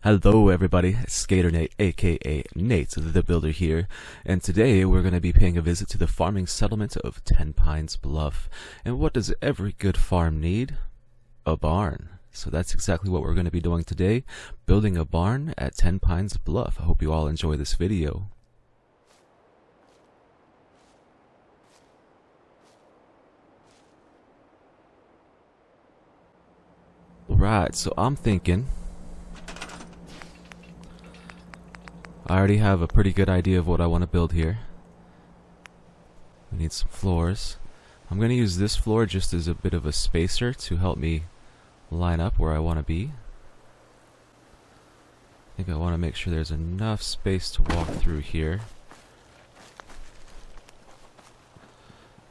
Hello everybody, Skater Nate, aka Nate the Builder here, and today we're going to be paying a visit to the farming settlement of Tenpines Bluff. And what does every good farm need? A barn. So that's exactly what we're going to be doing today, building a barn at Tenpines Bluff. I hope you all enjoy this video. Alright, so I'm thinking I already have a pretty good idea of what I want to build here. We need some floors. I'm going to use this floor just as a bit of a spacer to help me line up where I want to be. I think I want to make sure there's enough space to walk through here.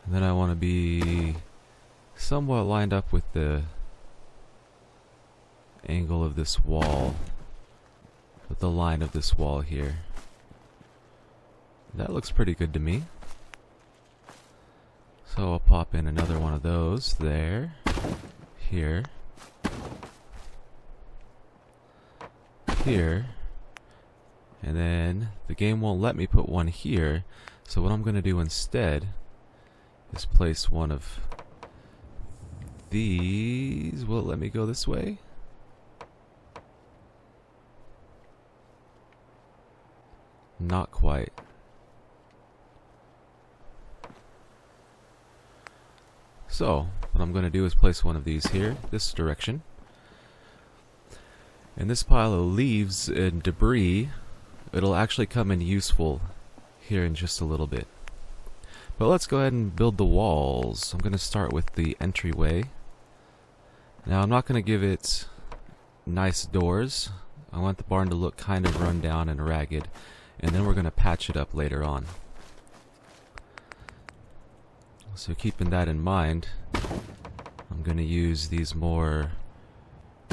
And then I want to be somewhat lined up with the angle of this wall, with the line of this wall here. That looks pretty good to me. So I'll pop in another one of those there, here, here, and then the game won't let me put one here, so what I'm going to do instead is place one of these. Will it let me go this way? Not quite. So, what I'm going to do is place one of these here, this direction. And this pile of leaves and debris, it'll actually come in useful here in just a little bit. But let's go ahead and build the walls. I'm going to start with the entryway. Now, I'm not going to give it nice doors. I want the barn to look kind of run down and ragged. And then we're going to patch it up later on. So keeping that in mind, I'm going to use these more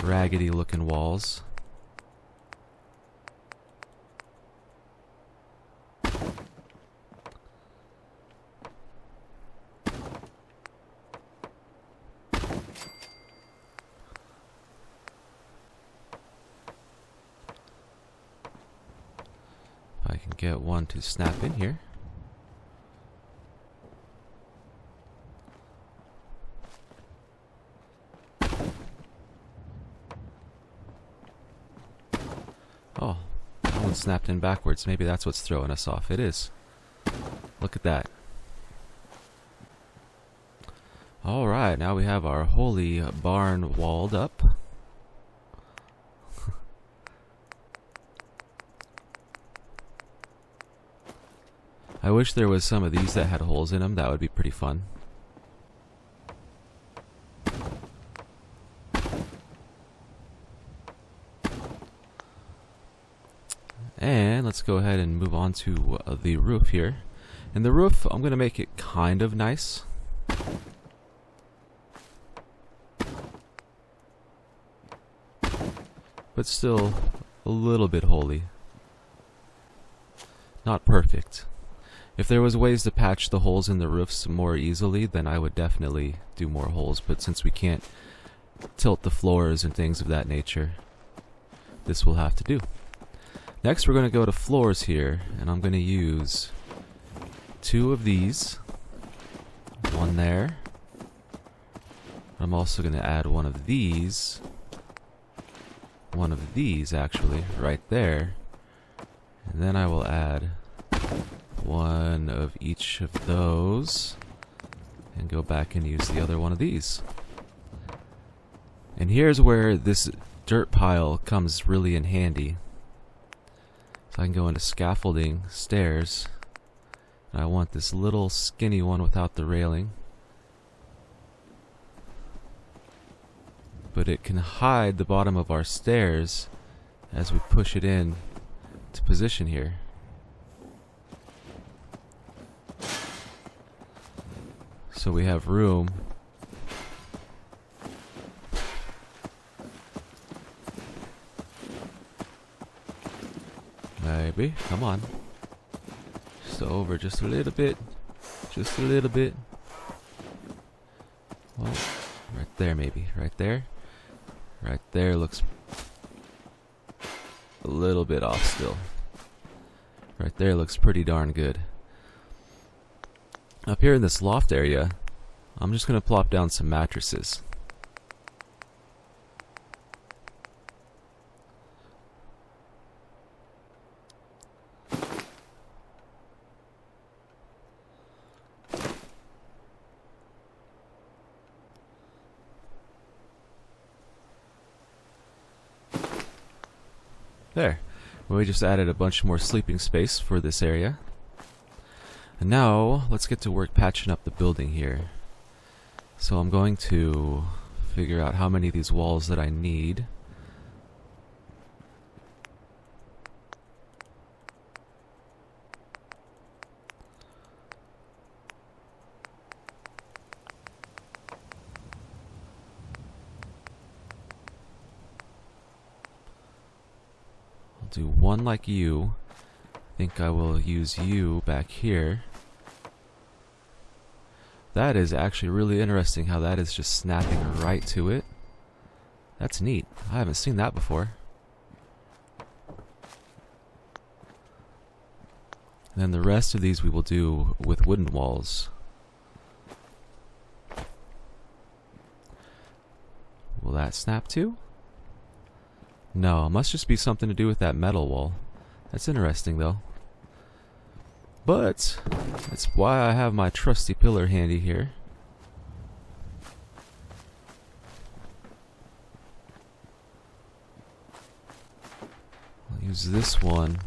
raggedy looking walls. I can get one to snap in here. Oh, that one snapped in backwards. Maybe that's what's throwing us off. It is. Look at that. Alright, now we have our holy barn walled up. I wish there was some of these that had holes in them. That would be pretty fun. And let's go ahead and move on to the roof here. And the roof, I'm going to make it kind of nice. But still a little bit holy. Not perfect. If there was ways to patch the holes in the roofs more easily, then I would definitely do more holes. But since we can't tilt the floors and things of that nature, this will have to do. Next, we're going to go to floors here, and I'm going to use two of these. One there. I'm also going to add one of these. One of these, actually, right there. And then I will add one of each of those and go back and use the other one of these. And here's where this dirt pile comes really in handy. So I can go into scaffolding, stairs, and I want this little skinny one without the railing. But it can hide the bottom of our stairs as we push it in to position here. So we have room. Maybe, come on. Just over just a little bit. Just a little bit. Well, right there maybe. Right there. Right there looks a little bit off still. Right there looks pretty darn good. Up here in this loft area, I'm just going to plop down some mattresses. There. We just added a bunch more sleeping space for this area. And now, let's get to work patching up the building here. So I'm going to figure out how many of these walls that I need. I'll do one like you. I think I will use you back here. That is actually really interesting how that is just snapping right to it. That's neat. I haven't seen that before. And then the rest of these we will do with wooden walls. Will that snap too? No, it must just be something to do with that metal wall. That's interesting though. But that's why I have my trusty pillar handy here. I'll use this one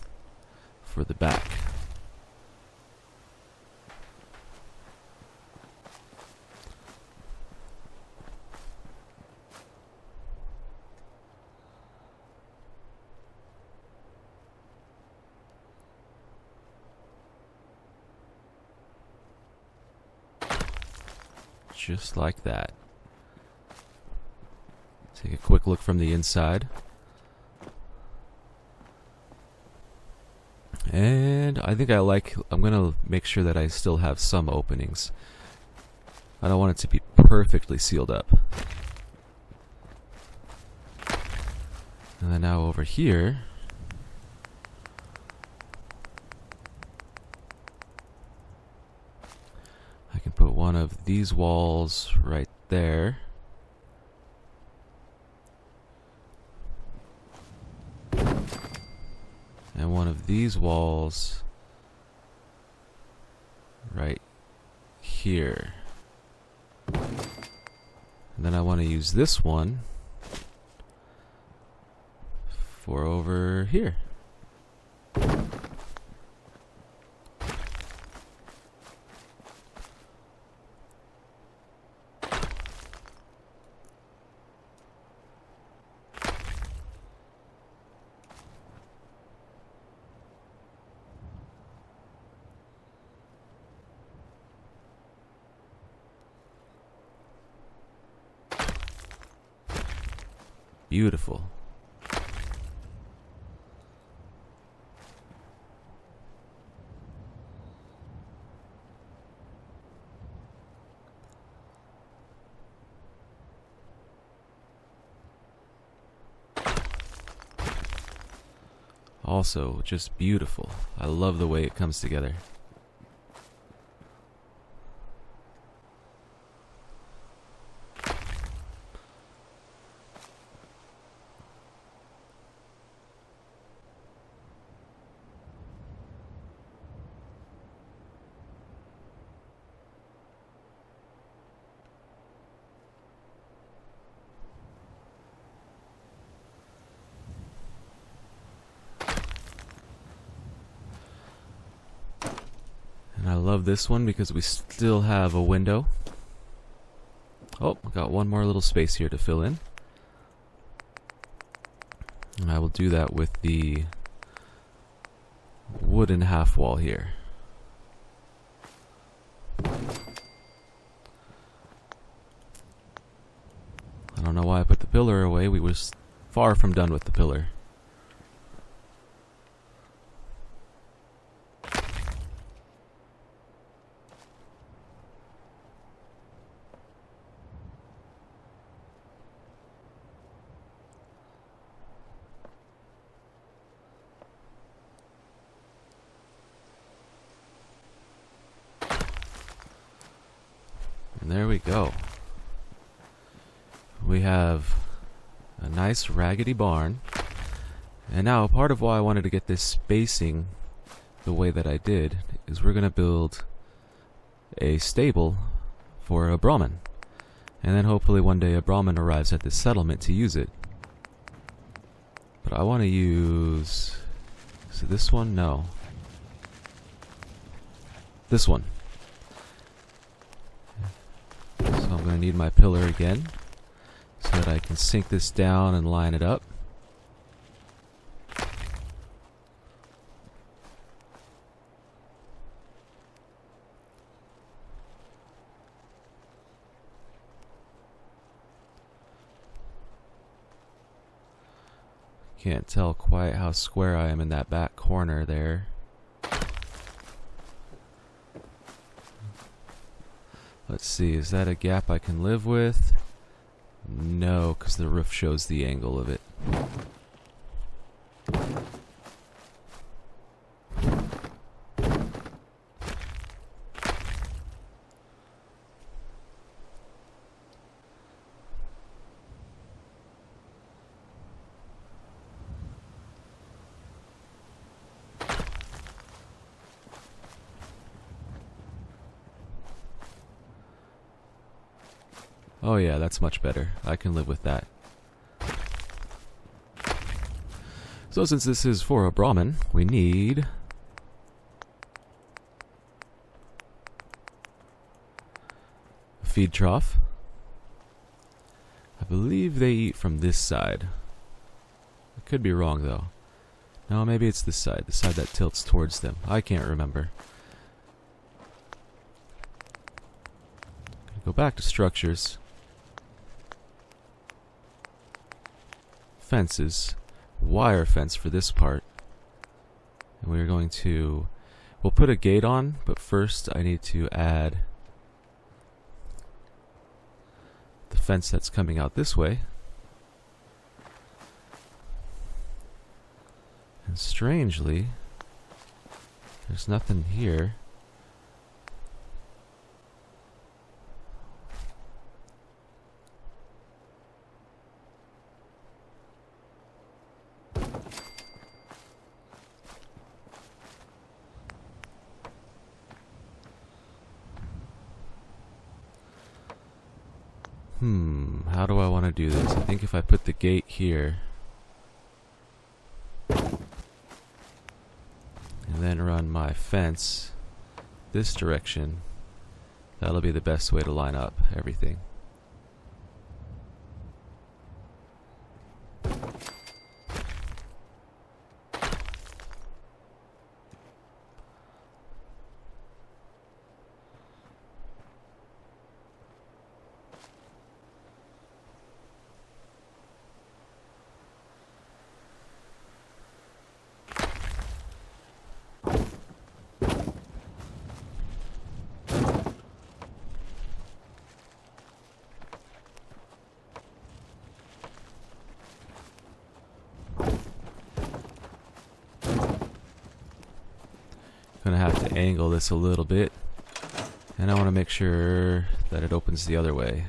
for the back. Just like that. Take a quick look from the inside. And I think I'm gonna make sure that I still have some openings. I don't want it to be perfectly sealed up. And then now over here, I can put one of these walls right there. And one of these walls right here. And then I want to use this one for over here. Beautiful. Also, just beautiful. I love the way it comes together. I love this one because we still have a window. Oh, I got one more little space here to fill in. And I will do that with the wooden half wall here. I don't know why I put the pillar away. We was far from done with the pillar. And there we go. We have a nice raggedy barn. And now part of why I wanted to get this spacing the way that I did is we're going to build a stable for a Brahmin. And then hopefully one day a Brahmin arrives at this settlement to use it. But I want to use... is it this one? No. This one. So I'm going to need my pillar again so that I can sink this down and line it up. Can't tell quite how square I am in that back corner there. Let's see, is that a gap I can live with? No, because the roof shows the angle of it. Oh yeah, that's much better. I can live with that. So since this is for a Brahmin, we need a feed trough. I believe they eat from this side. I could be wrong though. No, maybe it's this side, the side that tilts towards them. I can't remember. Go back to structures. Fences, wire fence for this part, and we're going to, we'll put a gate on, but first I need to add the fence that's coming out this way. And strangely, there's nothing here. How do I want to do this? I think if I put the gate here and then run my fence this direction, that'll be the best way to line up everything. Gonna have to angle this a little bit, and I want to make sure that it opens the other way.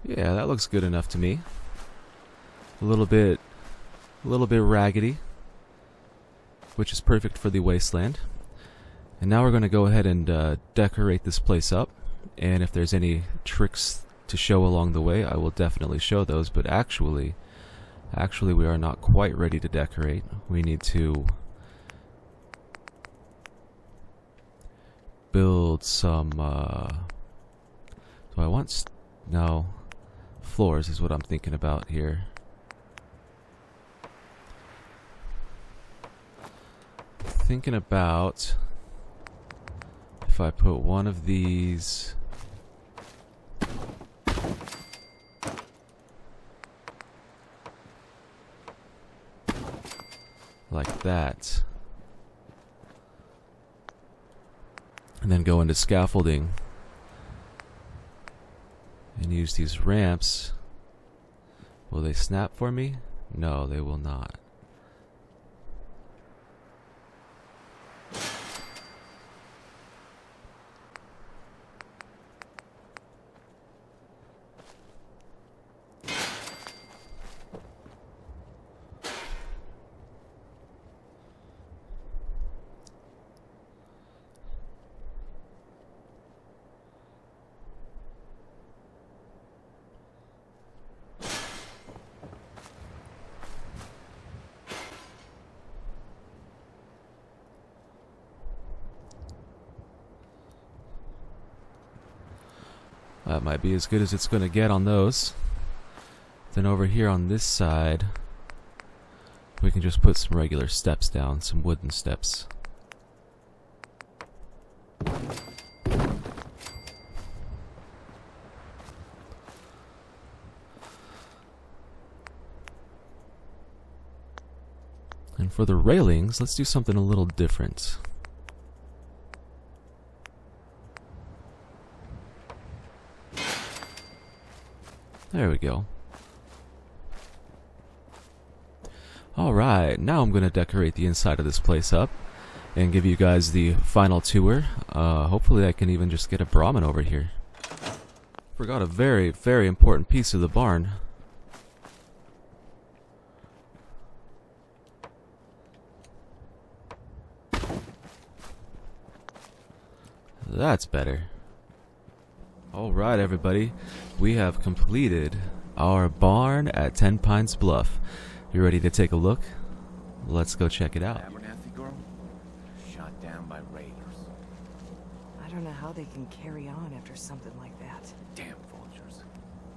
Yeah, that looks good enough to me. A little bit raggedy. which is perfect for the wasteland. And now we're going to go ahead and decorate this place up. And if there's any tricks to show along the way, I will definitely show those. But actually we are not quite ready to decorate. We need to build some, do I want, no, floors is what I'm thinking about here. Thinking about if I put one of these like that, and then go into scaffolding and use these ramps. Will they snap for me? No, they will not. That might be as good as it's going to get on those. Then over here on this side, we can just put some regular steps down, some wooden steps. And for the railings, let's do something a little different. There we go. Alright, now I'm going to decorate the inside of this place up and give you guys the final tour. Hopefully I can even just get a Brahmin over here. Forgot a very, very important piece of the barn. That's better. Alright everybody, we have completed our barn at Tenpines Bluff. You ready to take a look? Let's go check it out. Abernathy girl? Shot down by raiders. I don't know how they can carry on after something like that. Damn vultures.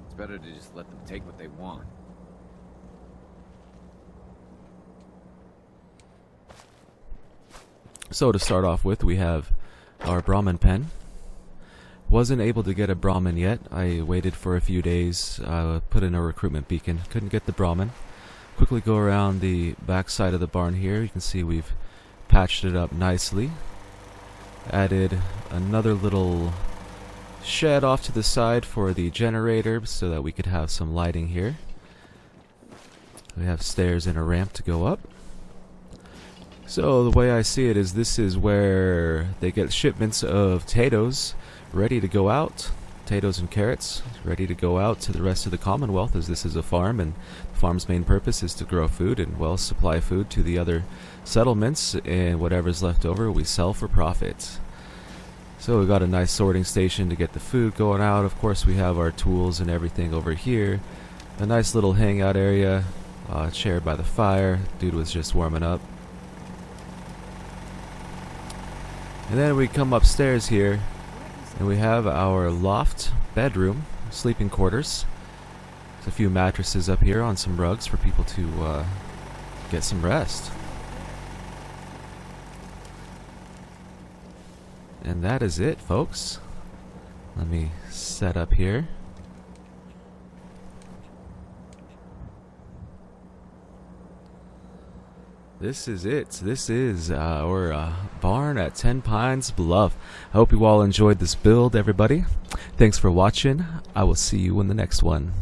It's better to just let them take what they want. So to start off with, we have our Brahmin pen. Wasn't able to get a Brahmin yet. I waited for a few days, put in a recruitment beacon. Couldn't get the Brahmin. Quickly go around the back side of the barn here. You can see we've patched it up nicely. Added another little shed off to the side for the generator so that we could have some lighting here. We have stairs and a ramp to go up. So the way I see it is this is where they get shipments of potatoes ready to go out. Potatoes and carrots ready to go out to the rest of the Commonwealth, as this is a farm and the farm's main purpose is to grow food and, well, supply food to the other settlements, and whatever's left over we sell for profit. So we got a nice sorting station to get the food going out. Of course we have our tools and everything over here. A nice little hangout area, chair by the fire. Dude was just warming up. And then we come upstairs here and we have our loft bedroom, sleeping quarters. There's a few mattresses up here on some rugs for people to get some rest. And that is it, folks. Let me set up here. This is it. This is our barn at Tenpines Bluff. I hope you all enjoyed this build, everybody. Thanks for watching. I will see you in the next one.